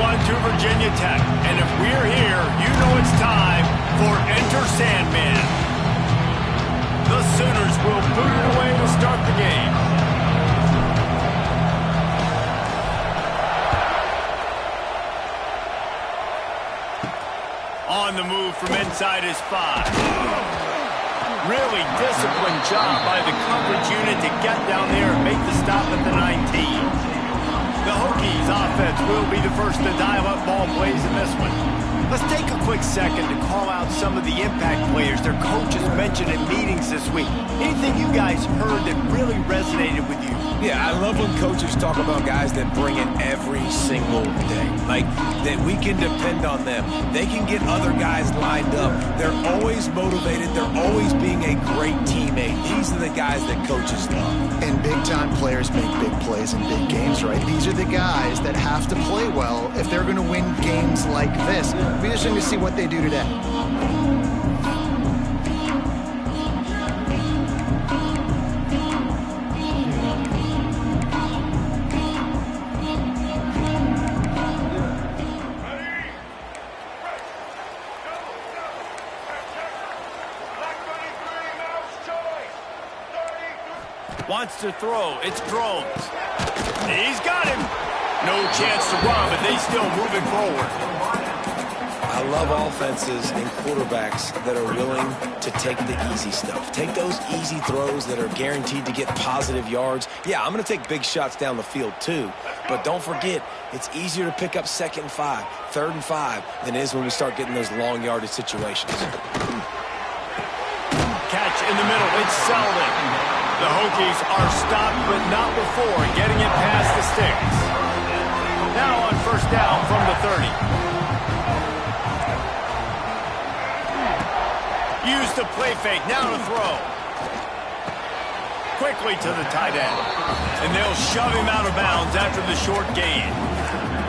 1 to Virginia Tech. And if we're here, you know it's time for Enter Sandman. The Sooners will boot it away to start the game. On the move from inside his 5. Really disciplined job by the coverage unit to get down there and make the stop at the 19. The Hokies offense will be the first to dial up ball plays in this one. Let's take a quick second to call out some of the impact players their coaches mentioned in meetings this week. Anything you guys heard that really resonated with you? Yeah, I love when coaches talk about guys that bring it every single day. Like, that we can depend on them. They can get other guys lined up. They're always motivated. They're always being a great teammate. These are the guys that coaches love. And big-time players make big plays in big games, right? These are the guys that have to play well if they're going to win games like this. We just need to see what they do today. Wants to throw. It's Drones. He's got him. No chance to run, but they still moving forward. I love offenses and quarterbacks that are willing to take the easy stuff. Take those easy throws that are guaranteed to get positive yards. Yeah, I'm going to take big shots down the field too, but don't forget, it's easier to pick up 2nd and 5, 3rd and 5 than it is when we start getting those long yardage situations. Catch in the middle. It's Selden. The Hokies are stopped, but not before getting it past the sticks. Now on first down from the 30. Use the play fake. Now to throw. Quickly to the tight end. And they'll shove him out of bounds after the short gain.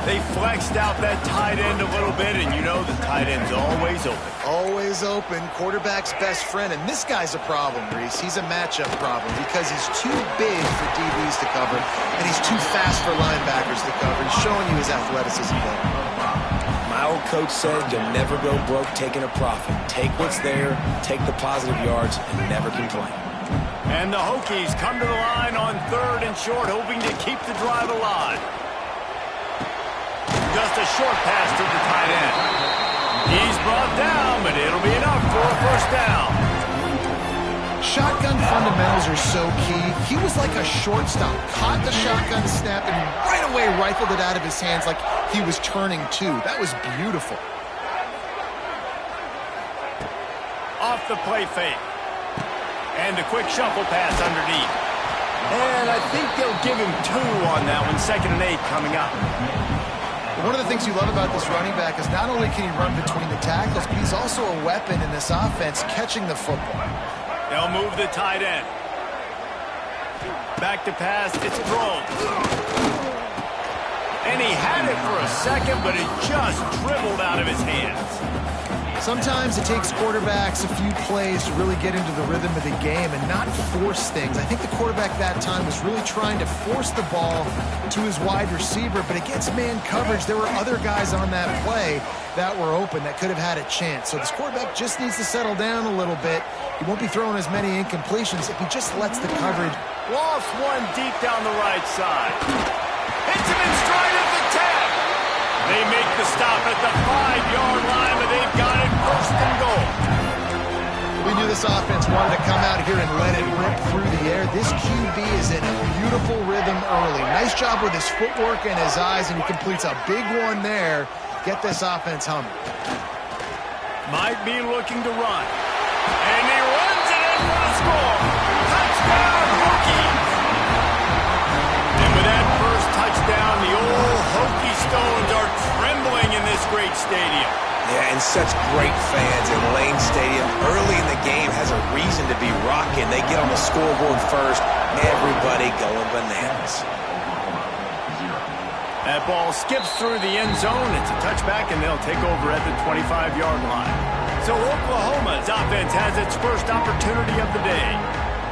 They flexed out that tight end a little bit, and you know the tight end's always open. Always open, quarterback's best friend. And this guy's a problem, Reese. He's a matchup problem because he's too big for DBs to cover, and he's too fast for linebackers to cover. He's showing you his athleticism there. My old coach said you'll never go broke taking a profit. Take what's there, take the positive yards, and never complain. And the Hokies come to the line on 3rd and short, hoping to keep the drive alive. Just a short pass to the tight end. He's brought down, but it'll be enough for a first down. Shotgun fundamentals are so key. He was like a shortstop. Caught the shotgun snap and right away rifled it out of his hands like he was turning two. That was beautiful. Off the play fake. And a quick shuffle pass underneath. And I think they'll give him 2 on that one. 2nd and 8 coming up. One of the things you love about this running back is not only can he run between the tackles, but he's also a weapon in this offense catching the football. They'll move the tight end. Back to pass. It's thrown. And he had it for a second, but it just dribbled out of his hands. Sometimes it takes quarterbacks a few plays to really get into the rhythm of the game and not force things. I think the quarterback that time was really trying to force the ball to his wide receiver, but against man coverage, there were other guys on that play that were open that could have had a chance. So this quarterback just needs to settle down a little bit. He won't be throwing as many incompletions if he just lets the coverage. Lost one deep down the right side. Hits him in stride at the 10. They make the stop at the 5-yard line, but they've got it 1st and goal. We knew this offense wanted to come out here and let it rip through the air. This QB is in a beautiful rhythm early. Nice job with his footwork and his eyes, and he completes a big one there. Get this offense humming. Might be looking to run. And he runs it in for the score. Touchdown, Hokies. And with that first touchdown, the old Hokie Stones are trembling in this great stadium. Yeah, and such great fans in Lane Stadium. Early in the game has a reason to be rocking. They get on the scoreboard first. Everybody going bananas. That ball skips through the end zone. It's a touchback, and they'll take over at the 25-yard line. So Oklahoma's offense has its first opportunity of the day.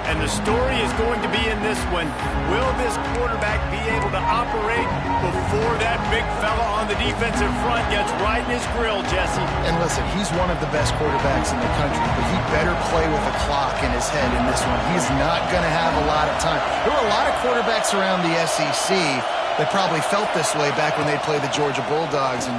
And the story is going to be in this one. Will this quarterback be able to operate before that big fella on the defensive front gets right in his grill, Jesse? And listen, he's one of the best quarterbacks in the country, but he better play with a clock in his head in this one. He's not going to have a lot of time. There were a lot of quarterbacks around the SEC that probably felt this way back when they played the Georgia Bulldogs and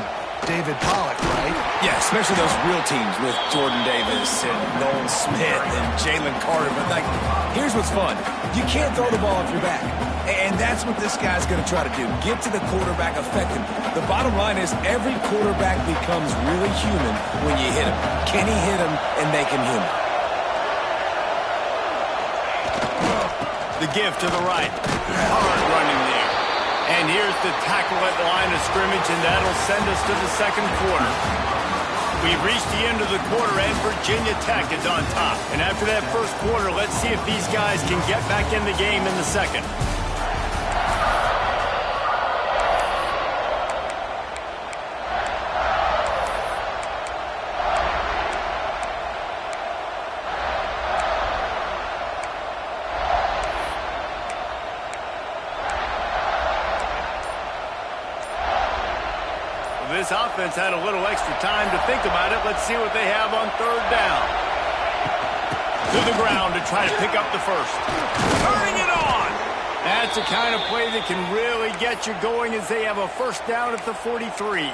David Pollock, right? Yeah, especially those real teams with Jordan Davis and Nolan Smith and Jalen Carter. But, like, here's what's fun. You can't throw the ball off your back. And that's what this guy's going to try to do. Get to the quarterback, affect him. The bottom line is every quarterback becomes really human when you hit him. Can he hit him and make him human? The give to the right. Hard running there. And here's the tackle at the line of scrimmage, and that'll send us to the second quarter. We've reached the end of the quarter, and Virginia Tech is on top. And after that first quarter, let's see if these guys can get back in the game in the second. This offense had a little extra time to think about it. Let's see what they have on third down. To the ground to try to pick up the first. Turning it on. That's the kind of play that can really get you going as they have a first down at the 43.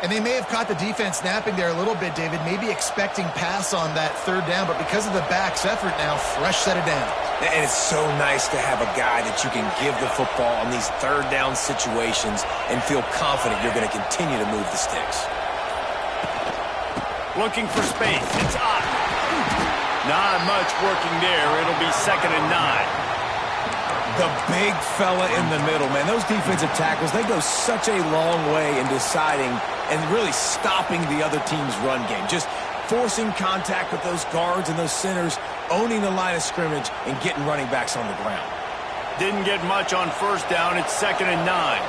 And they may have caught the defense napping there a little bit, David, maybe expecting pass on that third down, but because of the back's effort now, fresh set of down. And it's so nice to have a guy that you can give the football on these third down situations and feel confident you're going to continue to move the sticks. Looking for space. It's up. Not much working there. It'll be 2nd and 9. The big fella in the middle, man. Those defensive tackles, they go such a long way in deciding and really stopping the other team's run game. Just forcing contact with those guards and those centers, owning the line of scrimmage, and getting running backs on the ground. Didn't get much on first down. It's 2nd and 9.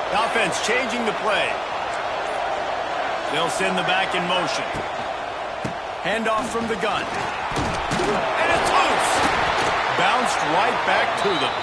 The offense changing the play. They'll send the back in motion. Handoff from the gun. And it's loose. Bounced right back to them.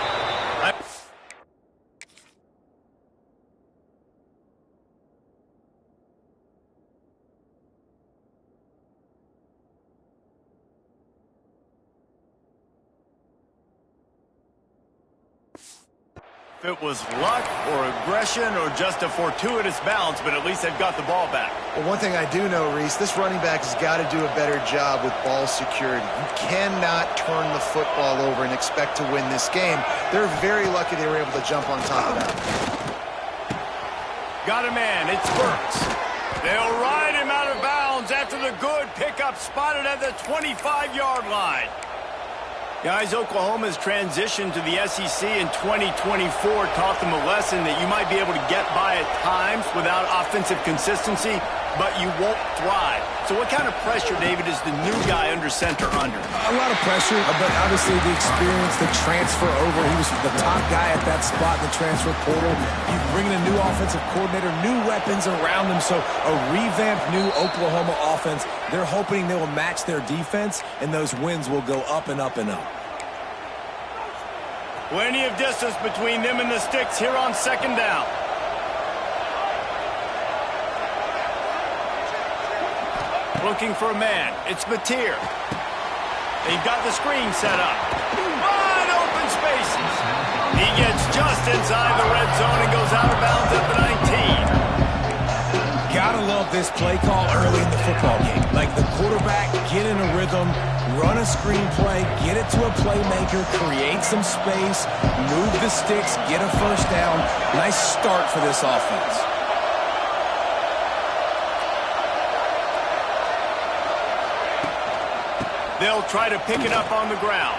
If it was luck or aggression or just a fortuitous bounce, but at least they've got the ball back. Well, one thing I do know, Reese, this running back has got to do a better job with ball security. You cannot turn the football over and expect to win this game. They're very lucky they were able to jump on top of that. Got a man. It's Burks. They'll ride him out of bounds after the good pickup spotted at the 25-yard line. Guys, Oklahoma's transition to the SEC in 2024 taught them a lesson that you might be able to get by at times without offensive consistency, but you won't thrive. So what kind of pressure, David, is the new guy under center under? A lot of pressure, but obviously the experience, the transfer over. He was the top guy at that spot in the transfer portal. You bring in a new offensive coordinator, new weapons around him, so a revamped new Oklahoma offense. They're hoping they will match their defense, and those wins will go up and up and up. Plenty of distance between them and the sticks here on 2nd down. Looking for a man. It's Mateer. They've got the screen set up. Wide open spaces. He gets just inside the red zone and goes out of bounds at the 19. Gotta love this play call early in the football game. Like the quarterback, get in a rhythm, run a screen play, get it to a playmaker, create some space, move the sticks, get a first down. Nice start for this offense. They'll try to pick it up on the ground.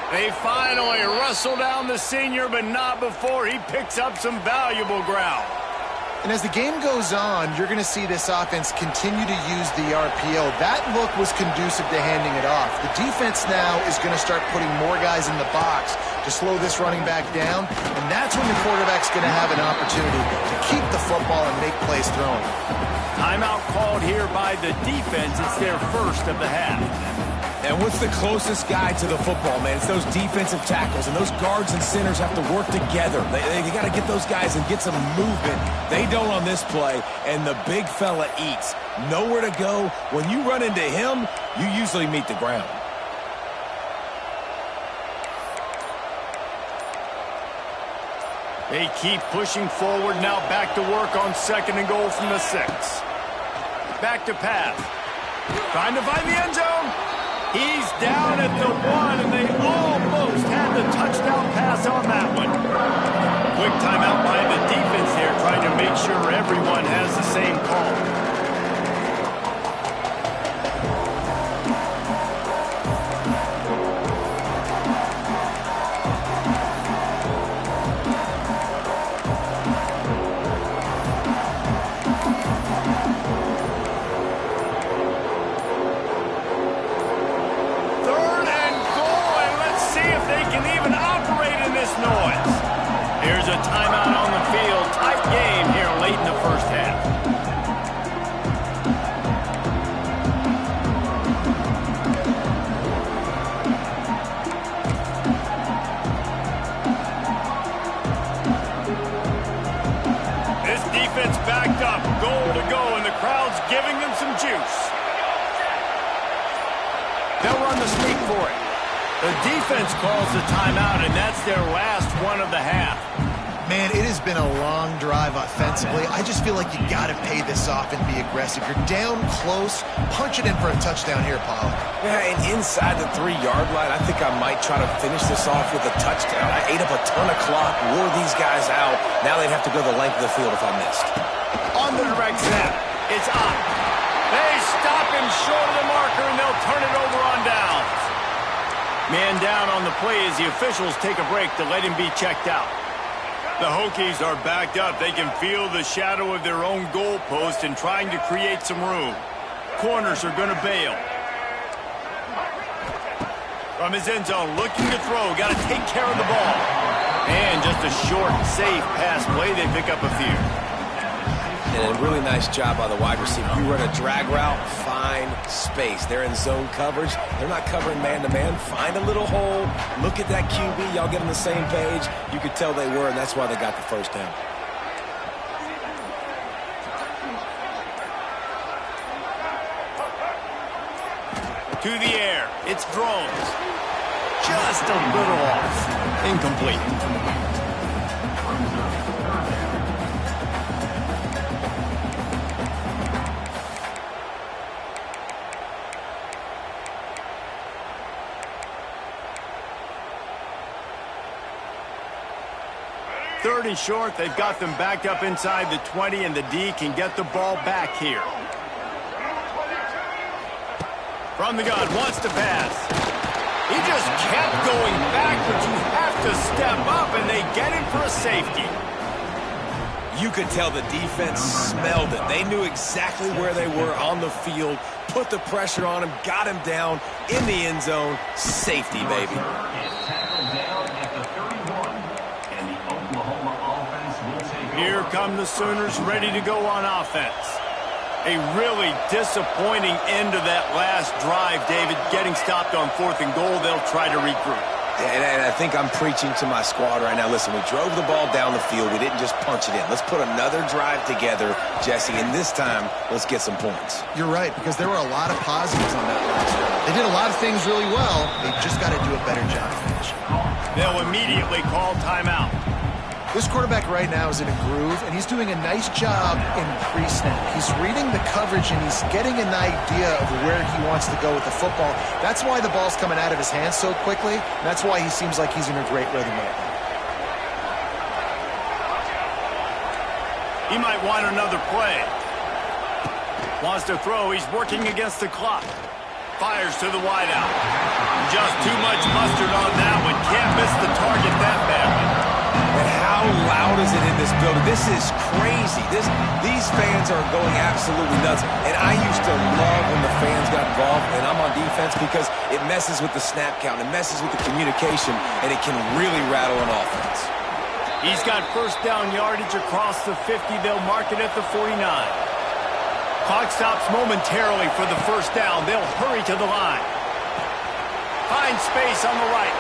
They finally wrestle down the senior, but not before he picks up some valuable ground. And as the game goes on, you're going to see this offense continue to use the RPO. That look was conducive to handing it off. The defense now is going to start putting more guys in the box to slow this running back down, and that's when the quarterback's going to have an opportunity to keep the football and make plays throwing. Timeout called here by the defense. It's their first of the half. And what's the closest guy to the football, man? It's those defensive tackles, and those guards and centers have to work together. They got to get those guys and get some movement. They don't on this play, and the big fella eats. Nowhere to go. When you run into him, you usually meet the ground. They keep pushing forward now, back to work on 2nd and goal from the 6. Back to pass. Trying to find the end zone. He's down at the 1, and they almost had the touchdown pass on that one. Quick timeout by the defense here, trying to make sure everyone has the same call. Here's a timeout on the field. Tight game here late in the first half. This defense backed up. Goal to go, and the crowd's giving them some juice. They'll run the sneak for it. The defense calls the timeout, and that's their last one of the half. Man, it has been a long drive offensively. I just feel like you got to pay this off and be aggressive. You're down close. Punch it in for a touchdown here, Pollock. Yeah, and inside the 3-yard line, I think I might try to finish this off with a touchdown. I ate up a ton of clock, wore these guys out. Now they'd have to go the length of the field if I missed. On the direct snap, it's up. They stop him short of the marker, and they'll turn it over on downs. Man down on the play as the officials take a break to let him be checked out. The Hokies are backed up. They can feel the shadow of their own goalpost and trying to create some room. Corners are going to bail. From his end zone, looking to throw. Got to take care of the ball. And just a short, safe pass play. They pick up a few. And a really nice job by the wide receiver. You run a drag route, find space. They're in zone coverage. They're not covering man-to-man. Find a little hole. Look at that QB. Y'all get on the same page. You could tell they were, and that's why they got the first down. To the air. It's Drones. Just a little off. Incomplete. Third and short, they've got them backed up inside the 20, and the D can get the ball back here. From the gun, wants to pass. He just kept going backwards. You have to step up, and they get him for a safety. You could tell the defense smelled it. They knew exactly where they were on the field, put the pressure on him, got him down in the end zone. Safety, baby. Here come the Sooners ready to go on offense. A really disappointing end of that last drive, David. Getting stopped on 4th and goal, they'll try to regroup. And I think I'm preaching to my squad right now. Listen, we drove the ball down the field. We didn't just punch it in. Let's put another drive together, Jesse, and this time, let's get some points. You're right, because there were a lot of positives on that last drive. They did a lot of things really well. They just got to do a better job finishing. They'll immediately call timeout. This quarterback right now is in a groove, and he's doing a nice job in pre-snap. He's reading the coverage, and he's getting an idea of where he wants to go with the football. That's why the ball's coming out of his hands so quickly, and that's why he seems like he's in a great rhythm right now. He might want another play. Wants to throw. He's working against the clock. Fires to the wideout. Just too much mustard on that one. Can't miss the target that badly. And how loud is it in this building? This is crazy. These fans are going absolutely nuts. And I used to love when the fans got involved, and I'm on defense because it messes with the snap count. It messes with the communication, and it can really rattle an offense. He's got first down yardage across the 50. They'll mark it at the 49. Clock stops momentarily for the first down. They'll hurry to the line. Find space on the right.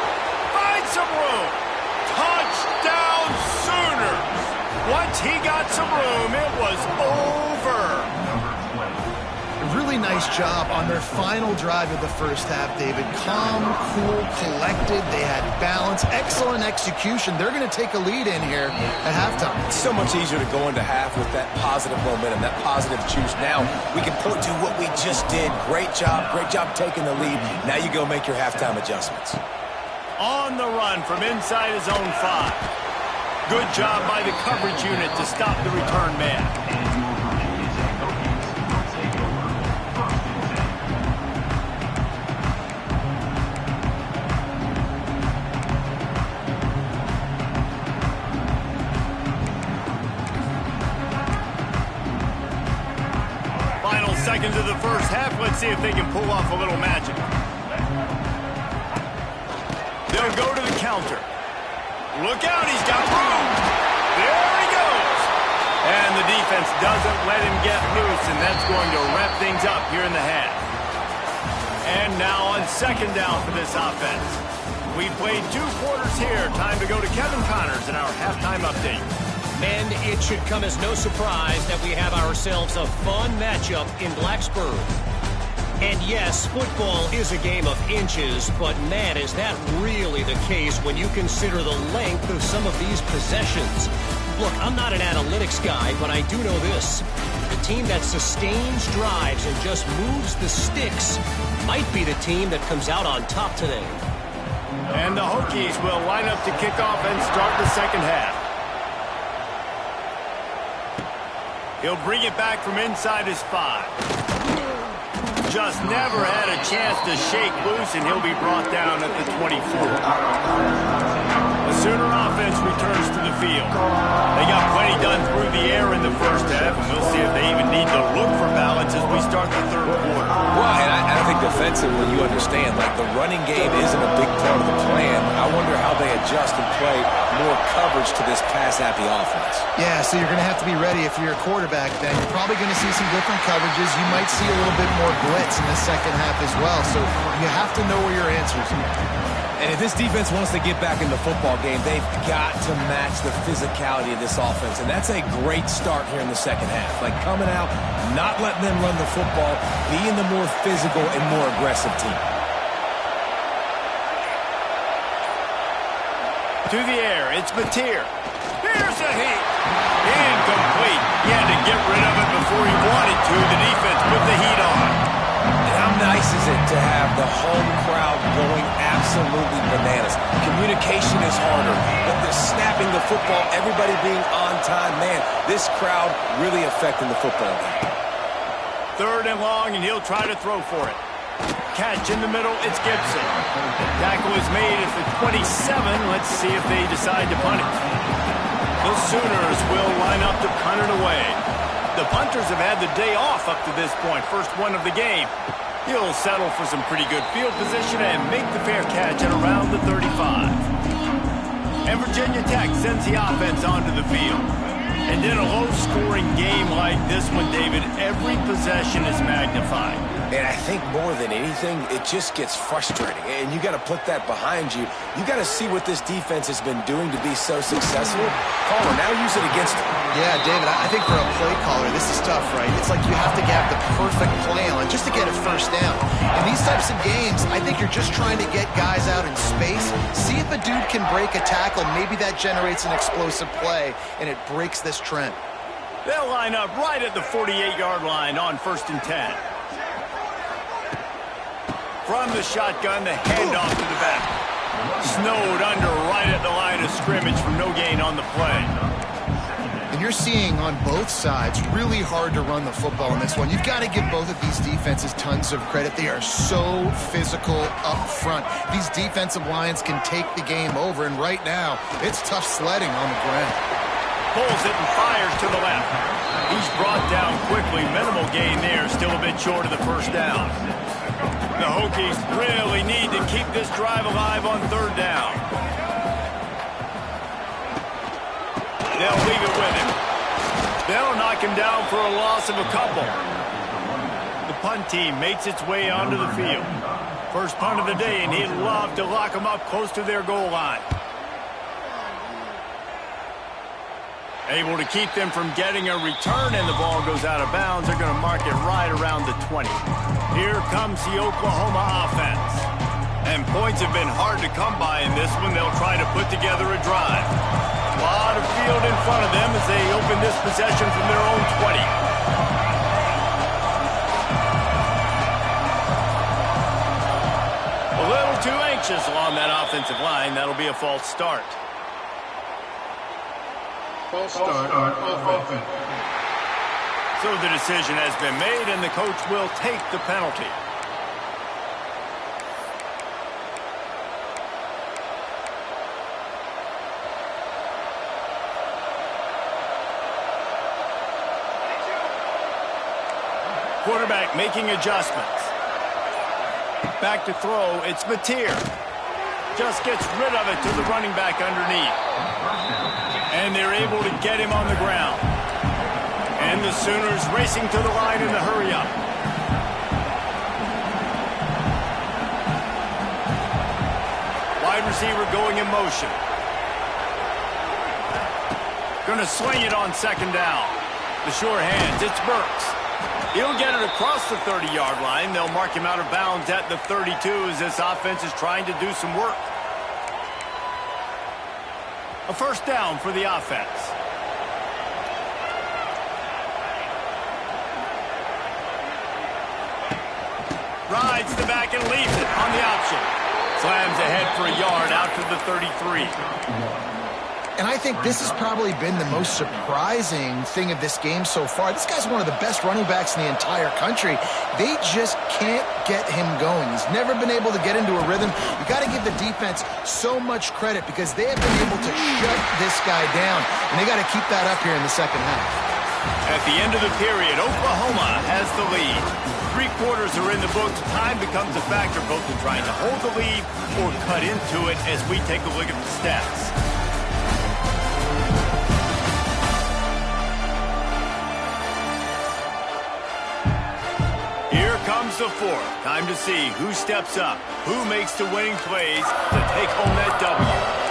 Find some room. Touchdown Sooners. Once he got some room, it was over. Really nice job on their final drive of the first half, David. Calm, cool, collected. They had balance. Excellent execution. They're going to take a lead in here at halftime. It's so much easier to go into half with that positive momentum, that positive juice. Now we can point to what we just did. Great job taking the lead. Now you go make your halftime adjustments. On the run from inside his own 5. Good job by the coverage unit to stop the return man. Final seconds of the first half. Let's see if they can pull off a little magic. They'll go to the counter. Look out, he's got room. There he goes. And the defense doesn't let him get loose, and that's going to wrap things up here in the half. And now on second down for this offense. We played 2 quarters here. Time to go to Kevin Connors in our halftime update. And it should come as no surprise that we have ourselves a fun matchup in Blacksburg. And yes, football is a game of inches, but man, is that really the case when you consider the length of some of these possessions. Look, I'm not an analytics guy, but I do know this. The team that sustains drives and just moves the sticks might be the team that comes out on top today. And the Hokies will line up to kick off and start the second half. He'll bring it back from inside his 5. Just never had a chance to shake loose, and he'll be brought down at the 24. The Sooner offense returns to the field. They got plenty done through the air in the first half, and we'll see if they even need to look for balance as we start the third quarter. Well, and I think defensively, you understand, like the running game isn't a big part of the plan. I wonder how they adjust and play more coverage to this pass-happy offense. Yeah, so you're going to have to be ready if you're a quarterback then. You're probably going to see some different coverages. You might see a little bit more blitz in the second half as well. So you have to know where your answers are. And if this defense wants to get back in the football game, they've got to match the physicality of this offense. And that's a great start here in the second half. Like coming out, not letting them run the football, being the more physical and more aggressive team. To the air, it's Mateer. Here's a heat. Incomplete. He had to get rid of it before he wanted to. The defense put the heat on. And how nice is it to have the home crowd going absolutely bananas? Communication is harder, but the snapping the football, everybody being on time, man, this crowd really affecting the football game. Third and long, and he'll try to throw for it. Catch in the middle, it's Gibson. Tackle is made at the 27. Let's see if they decide to punt it. The Sooners will line up to punt it away. The punters have had the day off up to this point, first one of the game. He'll settle for some pretty good field position and make the fair catch at around the 35. And Virginia Tech sends the offense onto the field. And in a low-scoring game like this one, David, every possession is magnified. And I think more than anything, it just gets frustrating. And you got to put that behind you. You got to see what this defense has been doing to be so successful. Caller, now use it against them. Yeah, David, I think for a play caller, this is tough, right? It's like you have to get the perfect play on just to get a first down. In these types of games, I think you're just trying to get guys out in space, see if a dude can break a tackle. Maybe that generates an explosive play, and it breaks this trend. They'll line up right at the 48-yard line on 1st and 10. From the shotgun, the handoff to the back. Snowed under right at the line of scrimmage from no gain on the play. And you're seeing on both sides really hard to run the football in this one. You've got to give both of these defenses tons of credit. They are so physical up front. These defensive lines can take the game over, and right now, it's tough sledding on the ground. Pulls it and fires to the left. He's brought down quickly. Minimal gain there, still a bit short of the first down. The Hokies really need to keep this drive alive on 3rd down. They'll leave it with him. They'll knock him down for a loss of a couple. punt team makes its way onto the field. First punt of the day, and he'd love to lock them up close to their goal line. Able to keep them from getting a return, and the ball goes out of bounds. They're going to mark it right around the 20. Here comes the Oklahoma offense. And points have been hard to come by in this one. They'll try to put together a drive. A lot of field in front of them as they open this possession from their own 20. A little too anxious along that offensive line. That'll be a false start. False start on offense. So the decision has been made, and the coach will take the penalty. Quarterback making adjustments. Back to throw, it's Mateer. Just gets rid of it to the running back underneath. And they're able to get him on the ground. And the Sooners racing to the line in the hurry-up. Wide receiver going in motion. Gonna swing it on second down. The sure hands, it's Burks. He'll get it across the 30-yard line. They'll mark him out of bounds at the 32 as this offense is trying to do some work. A first down for the offense. Rides the back and leaves it on the option. Slams ahead for a yard out to the 33. And I think this has probably been the most surprising thing of this game so far. This guy's one of the best running backs in the entire country. They just can't get him going. He's never been able to get into a rhythm. You got to give the defense so much credit because they have been able to shut this guy down. And they got to keep that up here in the second half. At the end of the period, Oklahoma has the lead. 3 quarters are in the books. Time becomes a factor both in trying to hold the lead or cut into it as we take a look at the stats. Here comes the fourth. Time to see who steps up, who makes the winning plays to take home that W.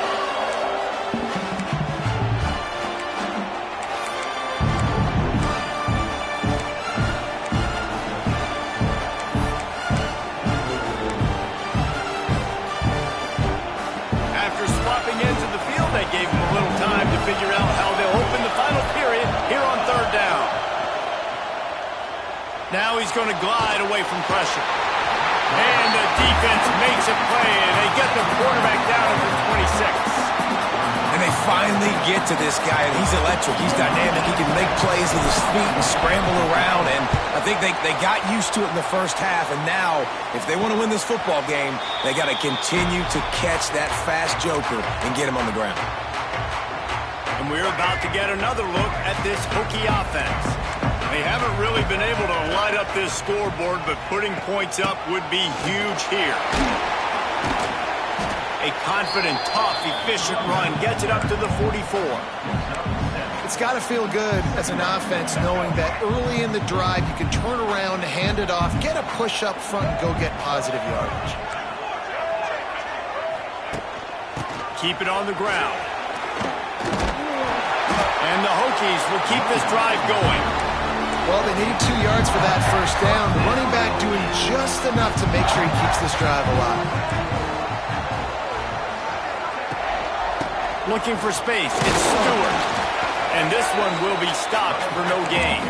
That gave him a little time to figure out how they'll open the final period here on third down. Now he's going to glide away from pressure. And the defense makes a play, and they get the quarterback down at the 26. And they finally get to this guy, and he's electric. He's dynamic. He can make plays with his feet and scramble around, and I think they got used to it in the first half, and now, if they want to win this football game, they got to continue to catch that fast joker and get him on the ground. And we're about to get another look at this Hokie offense. They haven't really been able to light up this scoreboard, but putting points up would be huge here. A confident, tough, efficient run gets it up to the 44. It's got to feel good as an offense knowing that early in the drive you can turn around, hand it off, get a push up front, and go get positive yardage. Keep it on the ground. And the Hokies will keep this drive going. Well, they need 2 yards for that first down. The running back doing just enough to make sure he keeps this drive alive. Looking for space, it's Stewart. And this one will be stopped for no gain.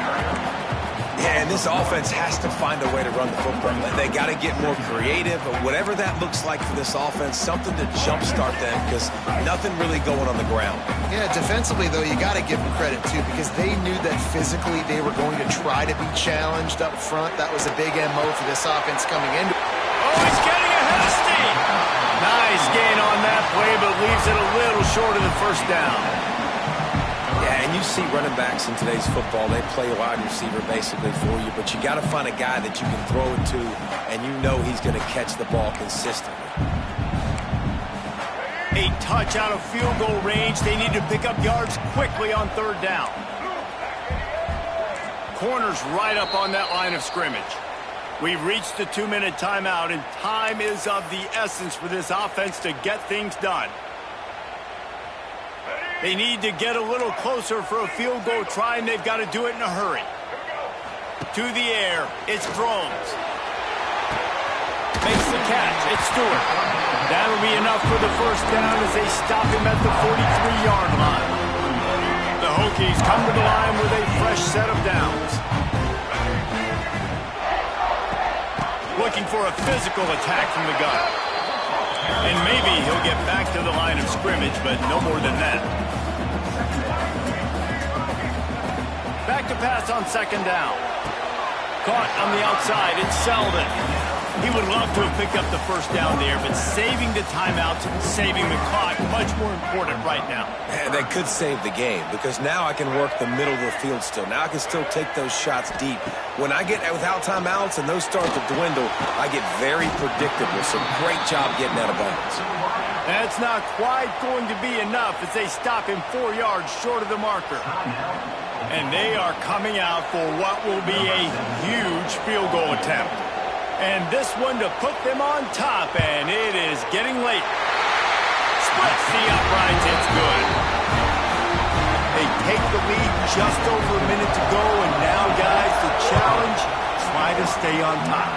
Yeah, and this offense has to find a way to run the football. They got to get more creative, or whatever that looks like for this offense, something to jumpstart them because nothing really going on the ground. Yeah, defensively, though, you got to give them credit, too, because they knew that physically they were going to try to be challenged up front. That was a big MO for this offense coming into. Oh, he's getting ahead of steam. Nice gain on that play, but leaves it a little short of the first down. Yeah, and you see running backs in today's football, they play wide receiver basically for you, but you got to find a guy that you can throw it to, and you know he's going to catch the ball consistently. A touch out of field goal range. They need to pick up yards quickly on third down. Corners right up on that line of scrimmage. We've reached the 2-minute timeout, and time is of the essence for this offense to get things done. They need to get a little closer for a field goal try, and they've got to do it in a hurry. To the air, it's Thrones. Makes the catch, it's Stewart. That'll be enough for the first down as they stop him at the 43-yard line. The Hokies come to the line with a fresh set of downs. Looking for a physical attack from the gun. And maybe he'll get back to the line of scrimmage, but no more than that. Back to pass on second down. Caught on the outside, it's Selden. He would love to have picked up the first down there, but saving the timeouts, saving the clock, much more important right now. And that could save the game, because now I can work the middle of the field still. Now I can still take those shots deep. When I get without timeouts and those start to dwindle, I get very predictable. So great job getting out of bounds. That's not quite going to be enough as they stop him 4 yards short of the marker. And they are coming out for what will be a huge field goal attempt. And this one to put them on top, and it is getting late. Splits the uprights, it's good. They take the lead, just over a minute to go, and now, guys, the challenge, try to stay on top.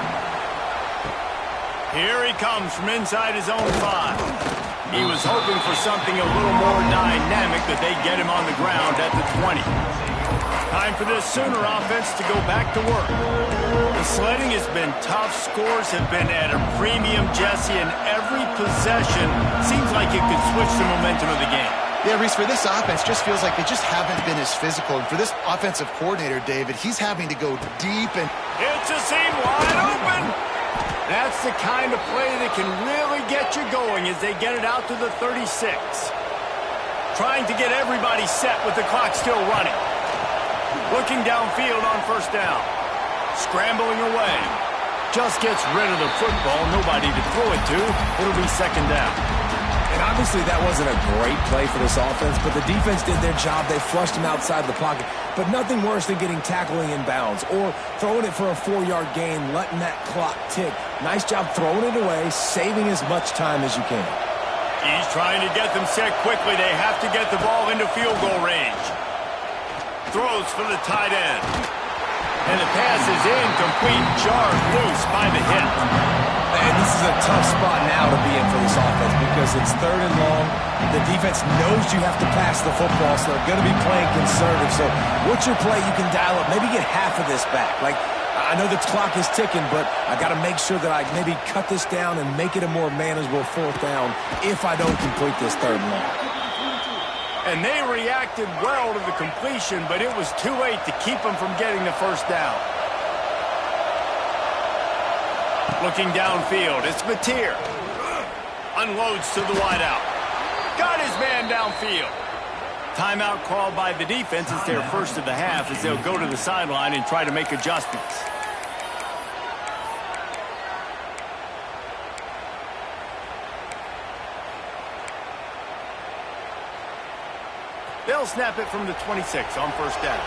Here he comes from inside his own 5. He was hoping for something a little more dynamic, but they get him on the ground at the 20. Time for this Sooner offense to go back to work. The sledding has been tough. Scores have been at a premium, Jesse, and every possession seems like it could switch the momentum of the game. Yeah, Reese, for this offense, just feels like they just haven't been as physical. And for this offensive coordinator, David, he's having to go deep and... It's a seam wide open. That's the kind of play that can really get you going as they get it out to the 36. Trying to get everybody set with the clock still running. Looking downfield on first down. Scrambling away. Just gets rid of the football. Nobody to throw it to. It'll be second down. And obviously that wasn't a great play for this offense, but the defense did their job. They flushed him outside the pocket. But nothing worse than getting tackling in bounds or throwing it for a 4-yard gain, letting that clock tick. Nice job throwing it away, saving as much time as you can. He's trying to get them set quickly. They have to get the ball into field goal range. Throws for the tight end. And the pass is incomplete, jarred loose by the hit. And this is a tough spot now to be in for this offense because it's 3rd and long. The defense knows you have to pass the football, so they're going to be playing conservative. So what's your play you can dial up? Maybe get half of this back. Like, I know the clock is ticking, but I got to make sure that I maybe cut this down and make it a more manageable 4th down if I don't complete this 3rd and long. And they reacted well to the completion, but it was too late to keep them from getting the first down. Looking downfield, it's Mateer. Unloads to the wideout. Got his man downfield. Timeout called by the defense. It's their first of the half as they'll go to the sideline and try to make adjustments. They'll snap it from the 26 on first down.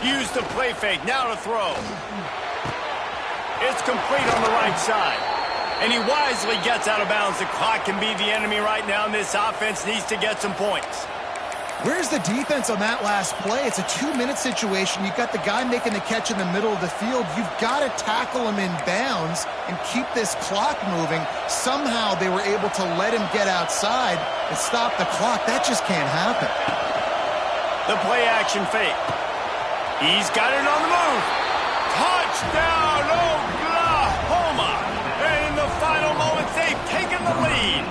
Use the play fake, now to throw. It's complete on the right side. And he wisely gets out of bounds. The clock can be the enemy right now, and this offense needs to get some points. Where's the defense on that last play? It's a 2-minute situation. You've got the guy making the catch in the middle of the field. You've got to tackle him in bounds and keep this clock moving. Somehow they were able to let him get outside and stop the clock. That just can't happen. The play action fake. He's got it on the move. Touchdown, Oklahoma! And in the final moments, they've taken the lead.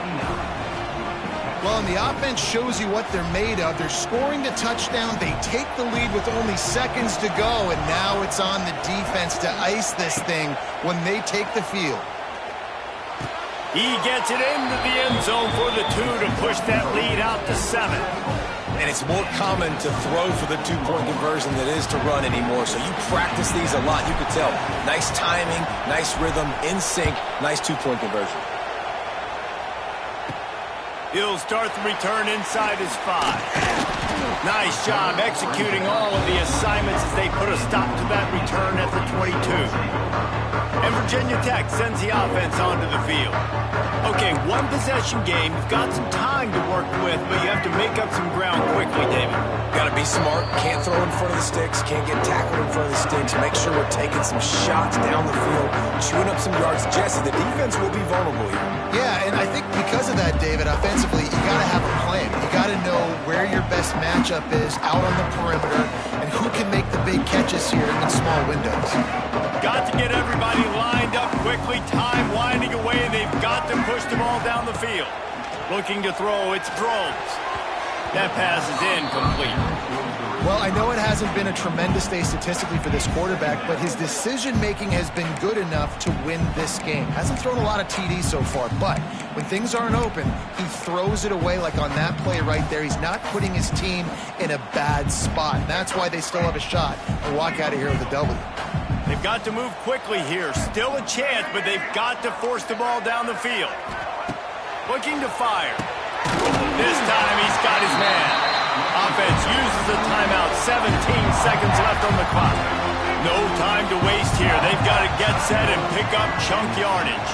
Well, and the offense shows you what they're made of. They're scoring the touchdown. They take the lead with only seconds to go, and now it's on the defense to ice this thing when they take the field. He gets it into the end zone for the 2 to push that lead out to 7. And it's more common to throw for the 2-point conversion than it is to run anymore. So you practice these a lot. You can tell. Nice timing, nice rhythm, in sync, nice 2-point conversion. He'll start the return inside his 5. Nice job executing all of the assignments as they put a stop to that return at the 22. And Virginia Tech sends the offense onto the field. Okay, one possession game. You've got some time to work with, but you have to make up some ground quickly, David. Got to be smart. Can't throw in front of the sticks. Can't get tackled in front of the sticks. Make sure we're taking some shots down the field, chewing up some yards. Jesse, the defense will be vulnerable here. Yeah, and I think because of that, David, offensively, you got to have a plan. You got to know where your best matchup is out on the perimeter and who can make the big catches here in small windows. Got to get everybody lined up quickly. Time winding away, and they've got to push the ball down the field. Looking to throw, it's Drones. That pass is incomplete. Well, I know it hasn't been a tremendous day statistically for this quarterback, but his decision-making has been good enough to win this game. Hasn't thrown a lot of TDs so far, but when things aren't open, he throws it away like on that play right there. He's not putting his team in a bad spot, and that's why they still have a shot to walk out of here with a W. They've got to move quickly here. Still a chance, but they've got to force the ball down the field. Looking to fire. This time he's got his man. Offense uses a timeout. 17 seconds left on the clock. No time to waste here. They've got to get set and pick up chunk yardage.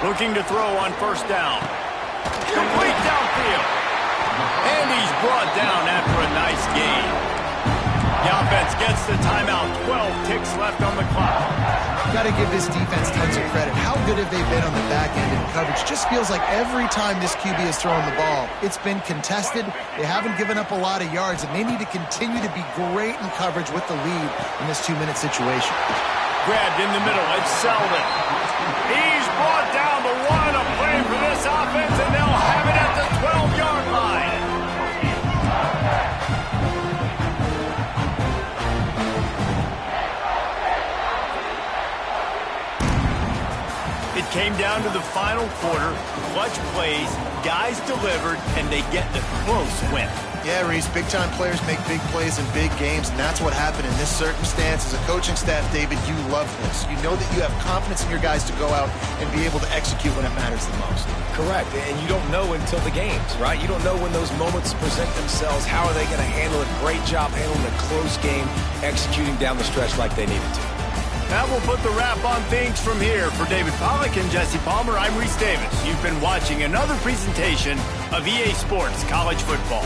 Looking to throw on first down. Complete downfield. And he's brought down after a nice gain. The offense gets the timeout. 12 ticks left on the clock. Got to give this defense tons of credit. How good have they been on the back end in coverage? Just feels like every time this QB has thrown the ball, it's been contested. They haven't given up a lot of yards, and they need to continue to be great in coverage with the lead in this 2-minute situation. Grabbed in the middle. It's Selden. He's brought down the one. A play for this offense, and they'll have it at the 12-yard line. It came down to the final quarter. Clutch plays, guys delivered, and they get the close win. Yeah, Reese, big-time players make big plays in big games, and that's what happened in this circumstance. As a coaching staff, David, you love this. You know that you have confidence in your guys to go out and be able to execute when it matters the most. Correct, and you don't know until the games, right? You don't know when those moments present themselves. How are they going to handle it? Great job handling a close game, executing down the stretch like they needed to. That will put the wrap on things from here. For David Pollack and Jesse Palmer, I'm Reese Davis. You've been watching another presentation of EA Sports College Football.